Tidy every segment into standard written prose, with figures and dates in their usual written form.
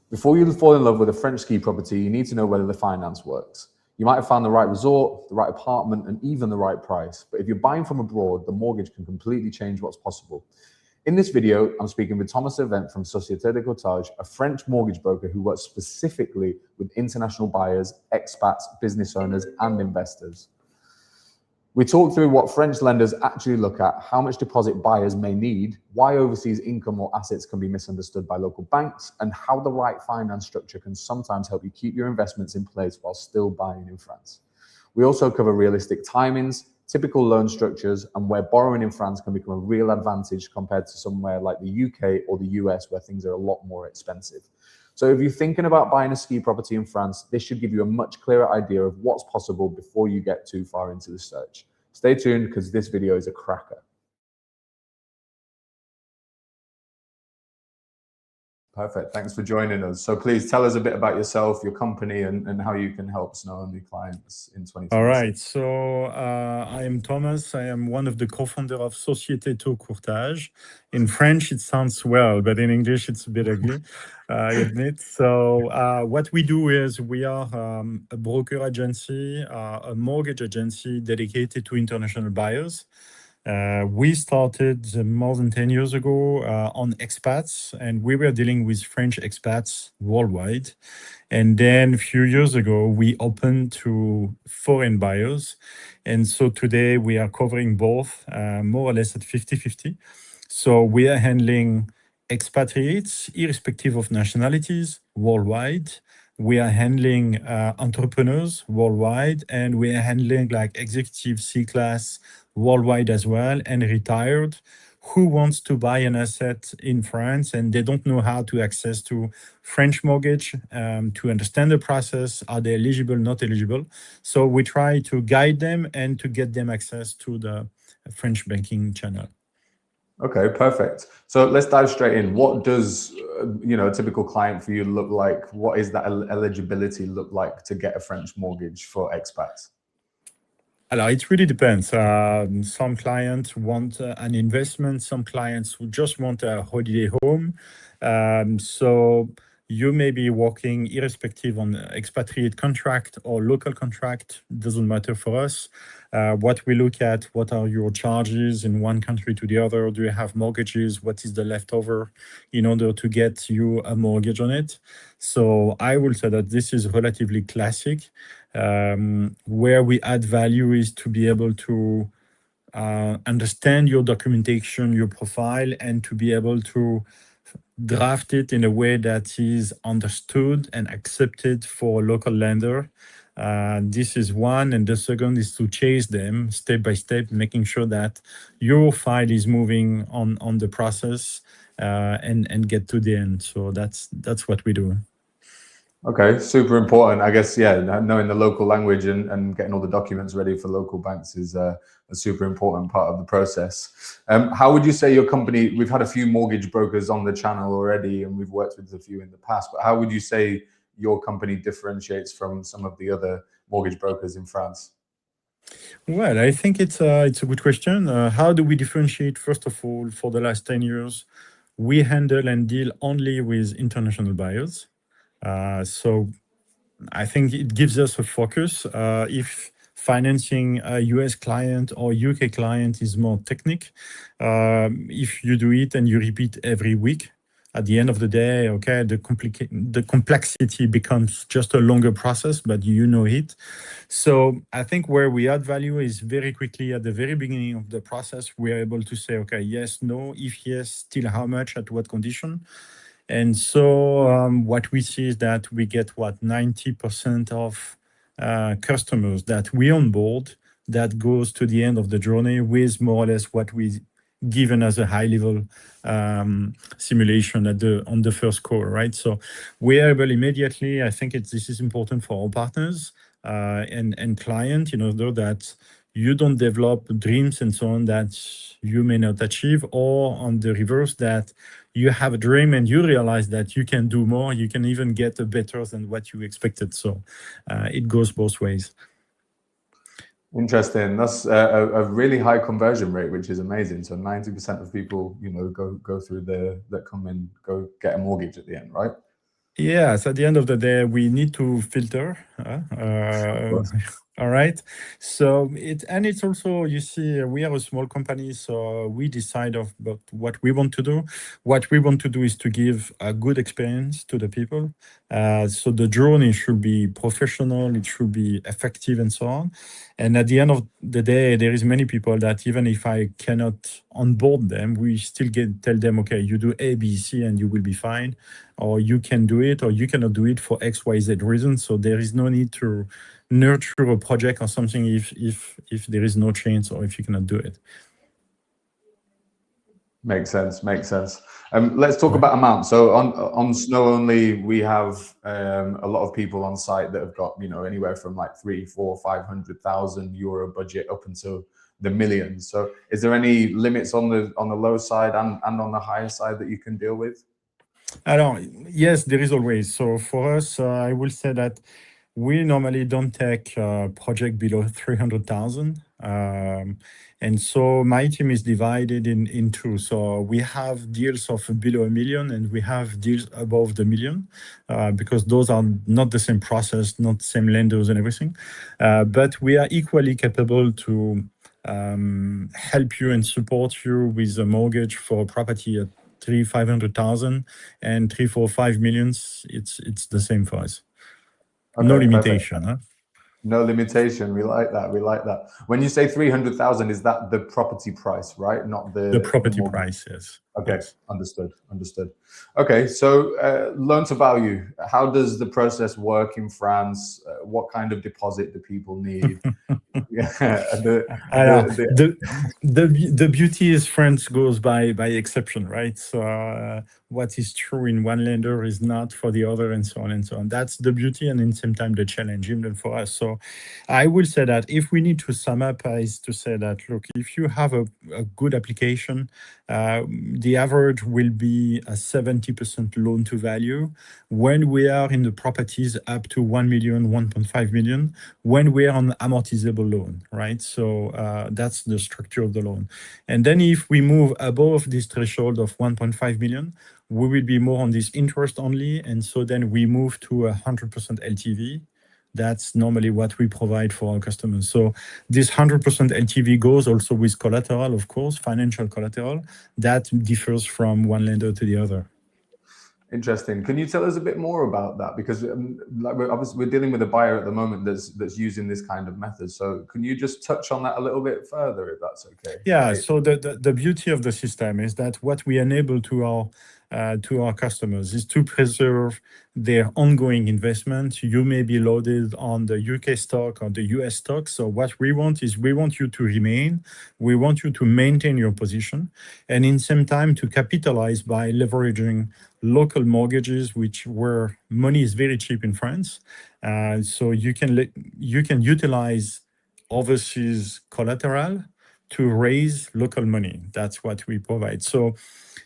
Before you fall in love with a French ski property, you need to know whether the finance works. You might have found the right resort, the right apartment, and even the right price. But if you're buying from abroad, the mortgage can completely change what's possible. In this video, I'm speaking with Thomas Nirvent from Société de Courtage, a French mortgage broker who works specifically with international buyers, expats, business owners, and investors. We talk through what French lenders actually look at, how much deposit buyers may need, why overseas income or assets can be misunderstood by local banks, and how the right finance structure can sometimes help you keep your investments in place while still buying in France. We also cover realistic timings, typical loan structures, and where borrowing in France can become a real advantage compared to somewhere like the UK or the US where things are a lot more expensive. So if you're thinking about buying a ski property in France, this should give you a much clearer idea of what's possible before you get too far into the search. Stay tuned because this video is a cracker. Perfect. Thanks for joining us. So please tell us a bit about yourself, your company, and how you can help Snow Only clients in 2026. All right. So I am Thomas. I am one of the co-founders of Société de Courtage. In French, it sounds well, but in English, it's a bit ugly, I admit. So what we do is we are a broker agency, a mortgage agency dedicated to international buyers. We started more than 10 years ago on expats, and we were dealing with French expats worldwide. And then a few years ago, we opened to foreign buyers. And so today we are covering both more or less at 50-50. So we are handling expatriates, irrespective of nationalities, worldwide. We are handling entrepreneurs worldwide, and we are handling like executive C-class worldwide as well, and retired who wants to buy an asset in France and they don't know how to access to French mortgage, to understand the process, are they eligible, not eligible. So we try to guide them and to get them access to the French banking channel. Okay, perfect. So let's dive straight in. What does a typical client for you look like? What is that eligibility look like to get a French mortgage for expats? Alors, it really depends. Some clients want an investment. Some clients who just want a holiday home. So you may be working irrespective on expatriate contract or local contract. Doesn't matter for us. What we look at, what are your charges in one country to the other? Do you have mortgages? What is the leftover in order to get you a mortgage on it? So I will say that this is relatively classic. Where we add value is to be able to understand your documentation, your profile, and to be able to draft it in a way that is understood and accepted for a local lender. This is one, and the second is to chase them step by step, making sure that your file is moving on the process and get to the end. So that's what we do. Okay, super important. I guess, yeah, knowing the local language and getting all the documents ready for local banks is a super important part of the process. How would you say your company, we've had a few mortgage brokers on the channel already, and we've worked with a few in the past, but how would you say your company differentiates from some of the other mortgage brokers in France? Well, I think it's a good question. How do we differentiate? First of all, for the last 10 years, we handle and deal only with international buyers. So I think it gives us a focus. If financing a US client or UK client is more technical, if you do it and you repeat every week, at the end of the day, okay, the complexity becomes just a longer process, but you know it. So I think where we add value is very quickly at the very beginning of the process, we're able to say, okay, yes, no, if yes, still how much, at what condition. And so what we see is that we get 90% of customers that we onboard that goes to the end of the journey with more or less what we given as a high level simulation on the first call, right? So we are able immediately. I think this is important for our partners and client, that you don't develop dreams and so on that you may not achieve, or on the reverse, that you have a dream and you realize that you can do more, you can even get better than what you expected. So it goes both ways. Interesting. That's a really high conversion rate, which is amazing. So 90% of people, go through that come in, go get a mortgage at the end, right? Yes, at the end of the day, we need to filter. Of course. All right. So it's also, you see, we are a small company, so we decide about what we want to do. What we want to do is to give a good experience to the people. So the journey should be professional, it should be effective, and so on. And at the end of the day, there is many people that even if I cannot onboard them, we still tell them, okay, you do A, B, C, and you will be fine, or you can do it, or you cannot do it for X, Y, Z reason. So there is no need to nurture a project or something if there is no chance or if you cannot do it. Makes sense. Makes sense. Let's talk Right. about amount. So on Snow Only, we have a lot of people on site that have got, you know, anywhere from like 3, 4, 500,000 euro budget up until the millions. So is there any limits on the low side and on the higher side that you can deal with? Alors, yes, there is always. So for us, I will say that we normally don't take project below 300,000. And so my team is divided in two. So we have deals of below a million and we have deals above the million because those are not the same process, not the same lenders and everything. But we are equally capable to help you and support you with a mortgage for a property at 500,000 and 3, 4, 5 millions. It's the same for us. Okay, No perfect. limitation, huh? No limitation. We like that. We like that. When you say 300,000, is that the property price, right? Not the property mortgage price, yes. Okay, Yes. understood. Okay, so loan to value. How does the process work in France? What kind of deposit do people need? The beauty is France goes by exception, right? So what is true in one lender is not for the other, and so on and so on. That's the beauty, and in the same time the challenge, even for us. So I will say that if we need to sum up, is to say that look, if you have a good application, the average will be a 70% loan to value. When we are in the properties up to 1 million, 1.5 million, when we are on amortizable loan, right? So that's the structure of the loan. And then if we move above this threshold of 1.5 million, we will be more on this interest only. And so then we move to 100% LTV. That's normally what we provide for our customers. So this 100% LTV goes also with collateral, of course, financial collateral. That differs from one lender to the other. Interesting. Can you tell us a bit more about that? Because like we're dealing with a buyer at the moment that's using this kind of method. So can you just touch on that a little bit further, if that's okay? Yeah. Right. So the beauty of the system is that what we enable to our customers is to preserve their ongoing investment. You may be loaded on the UK stock or the US stock. So what we want is we want you to remain. We want you to maintain your position, and in same time to capitalize by leveraging local mortgages, where money is very cheap in France. So you can utilize overseas collateral to raise local money. That's what we provide. So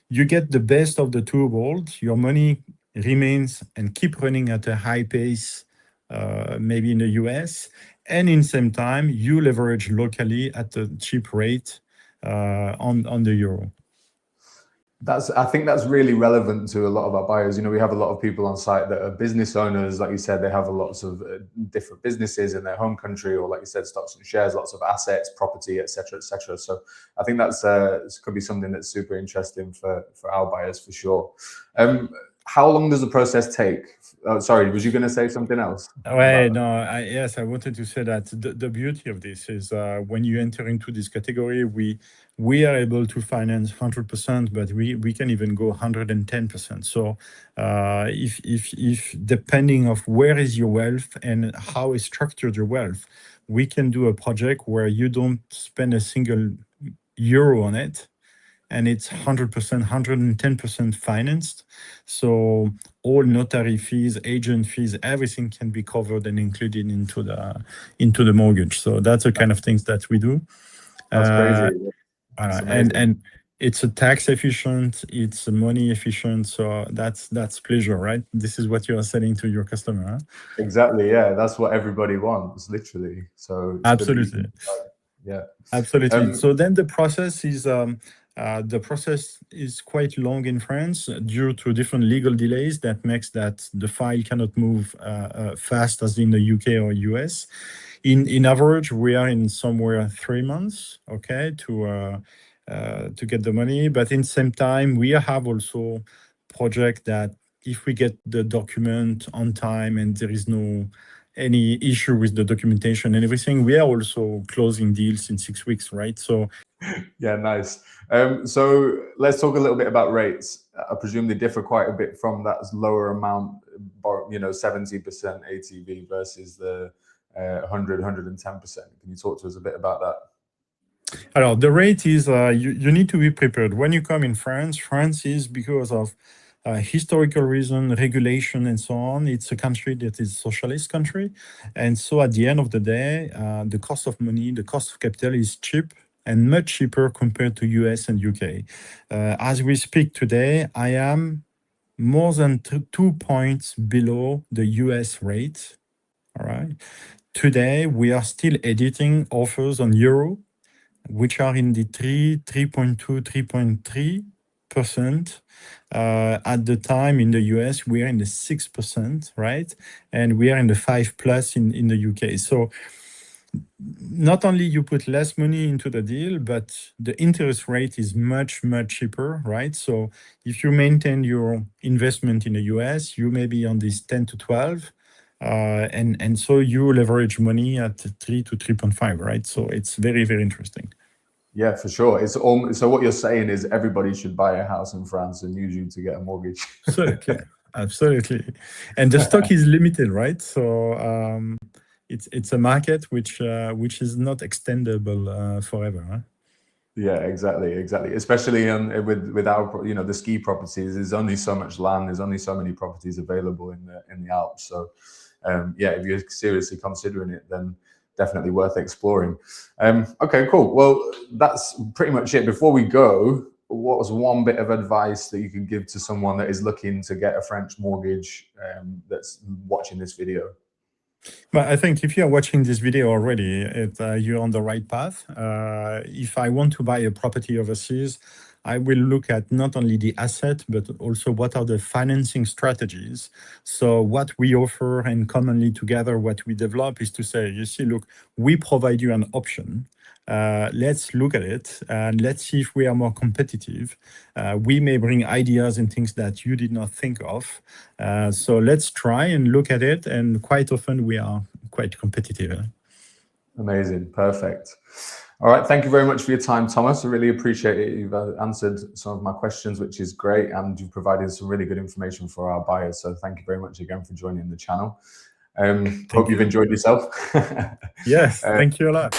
you get the best of the two worlds. Your money remains and keep running at a high pace, maybe in the US, and in same time you leverage locally at a cheap rate on the euro. I think that's really relevant to a lot of our buyers. You know, we have a lot of people on site that are business owners. Like you said, they have lots of different businesses in their home country, or like you said, stocks and shares, lots of assets, property, etc., etc. So I think that's could be something that's super interesting for our buyers for sure. How long does the process take? Oh, sorry, was you going to say something else? Well, no, yes, I wanted to say that the beauty of this is when you enter into this category, we are able to finance 100%, but we can even go 110%. So if depending of where is your wealth and how is structured your wealth, we can do a project where you don't spend a single euro on it, and it's 100%, 110% financed. So all notary fees, agent fees, everything can be covered and included into the mortgage. So that's the kind of things that we do. That's crazy. And it's a tax efficient, it's money efficient. So that's pleasure, right? This is what you are selling to your customer. Huh? Exactly. Yeah, that's what everybody wants, literally. So it's absolutely. Yeah, absolutely. So then the process is The process is quite long in France due to different legal delays that makes that the file cannot move fast as in the UK or US. In average, we are in somewhere 3 months, okay, to get the money. But in the same time, we have also project that if we get the document on time and there is no any issue with the documentation and everything, we are also closing deals in 6 weeks, right? So yeah, nice. So let's talk a little bit about rates. I presume they differ quite a bit from that lower amount, 70% ATV versus the 100, 110%. Can you talk to us a bit about that? Alors, the rate is, you need to be prepared. When you come in France, France is, because of historical reason, regulation, and so on, it's a country that is a socialist country. And so at the end of the day, the cost of money, the cost of capital is cheap and much cheaper compared to US and UK. As we speak today, I am more than 2 points below the US rate. All right. Today, we are still editing offers on euro, which are in the 3.2, 3.3%. At the time in the US, we are in the 6%, right? And we are in the 5+ in the UK. So not only you put less money into the deal, but the interest rate is much, much cheaper, right? So if you maintain your investment in the US, you may be on this 10 to 12. And so you leverage money at 3 to 3.5, right? So it's very, very interesting. Yeah, for sure. It's so what you're saying is everybody should buy a house in France and use you to get a mortgage. Absolutely, absolutely. And the stock is limited, right? So it's a market which is not extendable forever. Huh? Yeah, exactly. Especially with our, the ski properties. There's only so much land. There's only so many properties available in the Alps. So, yeah, if you're seriously considering it, then definitely worth exploring. Okay, cool. Well, that's pretty much it. Before we go, what was one bit of advice that you could give to someone that is looking to get a French mortgage that's watching this video? But I think if you're watching this video already, you're on the right path. If I want to buy a property overseas, I will look at not only the asset, but also what are the financing strategies. So what we offer, and commonly together what we develop, is to say, you see, look, we provide you an option. Let's look at it and let's see if we are more competitive. We may bring ideas and things that you did not think of. So let's try and look at it. And quite often we are quite competitive. Amazing. Perfect. All right. Thank you very much for your time, Thomas. I really appreciate it. You've answered some of my questions, which is great. And you've provided some really good information for our buyers. So thank you very much again for joining the channel. Hope you've enjoyed yourself. Yes. Thank you a lot.